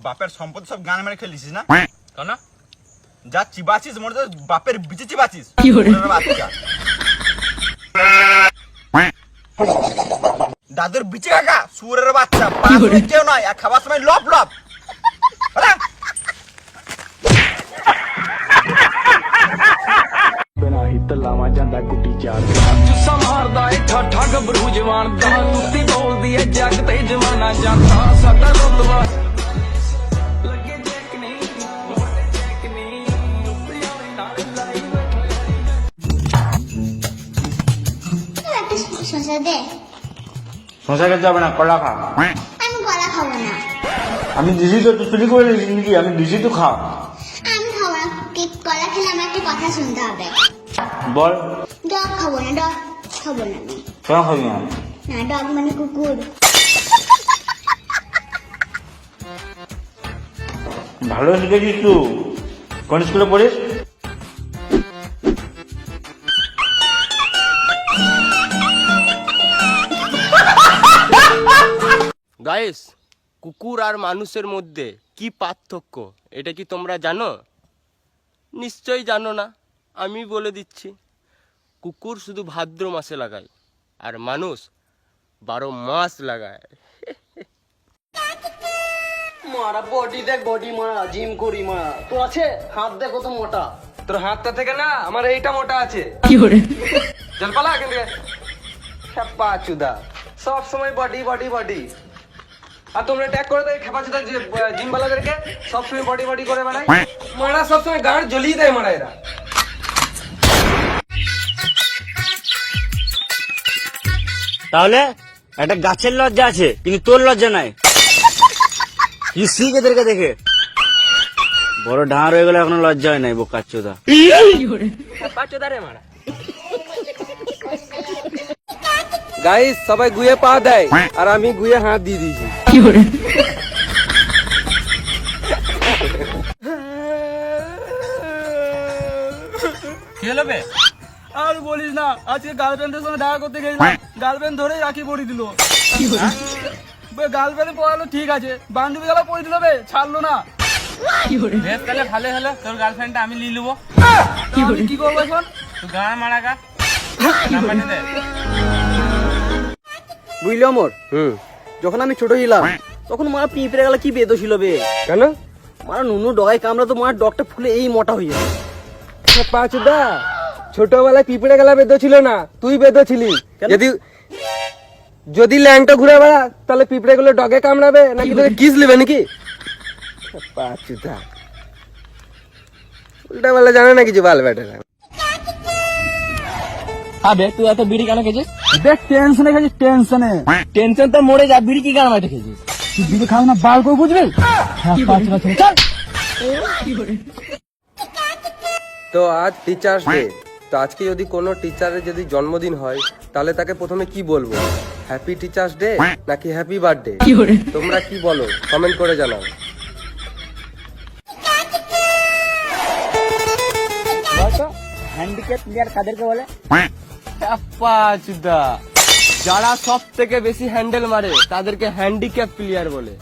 বাপের সম্পত্তি সব গান মেরে খেলিস না? কেন? যা চিবাচিস মনে তো বাপের বিচে চিবাচিস। বাচ্চা দাদুর বিচে কাকা সুরের বাচ্চা কেউ নয়, আর খাবার সময় লপ লপ। ਲਾਵਾਂ ਜਾਂਦਾ ਗੁੱਡੀ ਚਾਰ ਜੁੱਸਾ ਮਾਰਦਾ ਏ ਠਾਠਾ ਗੱਭਰੂ ਜਵਾਨ ਦਾ ਕੁੱਤੀ ਬੋਲਦੀ ਏ ਜੱਗ ਤੇ ਜਮਾਨਾ ਜਾਂਦਾ ਸਾਡਾ ਰੁਤਬਾ ਲੱਗੇ ਜੈਕ ਨਹੀਂ ਮੋਟੇ ਜੈਕ ਨਹੀਂ ਉੱਪਰਿਆਂ ਦੇ ਨਾਲ ਲਾਈ একটা শসা দে। শশা খেতে হবে না, কলা খা। আমি কলা খাবো না। আমি দিছি তো, তুই চুরি করে নিয়েছিস নাকি? আমি দিছি তো, খা। আমি খাবো না, কলা খেলে আমার একটা কথা শুনতে হবে। বল। ডগ খাবো না, ডগ খাবো না আমি। কেন খাবি না? না, ডগ মানে কুকুর। ভালো শিখেছিস তুই। কোন স্কুলে পড়িস? গাইস, কুকুর আর মানুষের মধ্যে কি পার্থক্য এটা কি তোমরা জানো? নিশ্চয়ই জানো না, আমি বলে দিচ্ছি। কুকুর শুধু ভাদ্র মাসে লাগায়, আর মানুষ 12 মাস লাগায়। মারা বডি দেখ, বডি মারা, জিম করি মারা। তোর আছে হাত দেখ কত মোটা। তোর হাতটা থেকে না আমার এইটা মোটা আছে। চল পালা এখান থেকে। খেপা চুদা, সব সময় বডি বডি বডি। আর তোমরা ট্যাগ করে দেয় খেপা চুদা জিম বালাদেরকে, সব সময় বডি বডি করে বেড়ায়। মারা সব সময় গাঁড় জ্বলিয়ে দেয় মারা এরা। তাহলে একটা গাছের লজ্জা আছে, কিন্তু তোর লজ্জা নাই। তুই শিখ এদেরকে দেখে। বড় ঢাঁড় হয়ে গেলে এখনো লজ্জা হয় নাই, বোকা চোদা। খেপা চোদা রে মারা। গাইস সবাই গুয়ে পা দেয়, আর আমি গুয়ে হাত দিয়ে দিয়েছি। কি হলো বে? আর বলিস না, আজকে গার্লফ্রেন্ডের সঙ্গে দেখা করতে গেছিলাম, গার্লফ্রেন্ড ধরে রাখি পড়ি দিল। গার্লফ্রেন্ড পড়ালো ঠিক আছে, বান্ধবী গেলা পড়ি দিল বে, ছাড়লো না। বেশ তাহলে ভালো হলো, তোর গার্লফ্রেন্ডটা আমি নিয়ে নেবো। আমি কি করবো এখন? তুই গাঁ মারা গা, নাম্বারটা দে। বুঝলি অমর, যখন আমি ছোট ছিলাম তখন মারা পিঁপড়ে গেলা কি বেদ ছিল বে। কেন? মারা নুনু ডগায় কামড়া তো মার ডগটা ফুলে এই মোটা হয়ে যায়। খেপা চুদা, ছোটবেলায় পিঁপড়ে গেলা বেদ ছিল না, তুই বেদ ছিলি। যদি যদি ল্যাংটা ঘুরে বেড়া তাহলে পিঁপড়ে গুলো ডগে কামড়াবে নাকি তোকে কিস নেবে নাকি? খেপা চুদা, উল্টা বেলা জানে না কিছু বাল বেটারা। আবে তুই এত বিড়ি কেন খেয়েছিস? দেখ টেনশনে খেয়েছিস, টেনশনে। টেনশন তো মরে যা, বিড়ি কি কেন মাইতে খেয়েছিস? তুই বিড়ি খাও না, বার করে বুঝবি। চল। তো আজ টিচার্স ডে, তো আজকে যদি কোনো টিচারের যদি জন্মদিন হয় তাহলে তাকে প্রথমে কি বলবো? হ্যাপি টিচার্স ডে নাকি হ্যাপি বার্থডে? তোমরা কি বলো কমেন্ট করে জানাও। হ্যান্ডিক্যাপ প্লেয়ার কাদেরকে বলে? খেপা চুদা, যারা সব থেকে বেশি হ্যান্ডেল মারে তাদেরকে হ্যান্ডিক্যাপ প্লেয়ার বলে।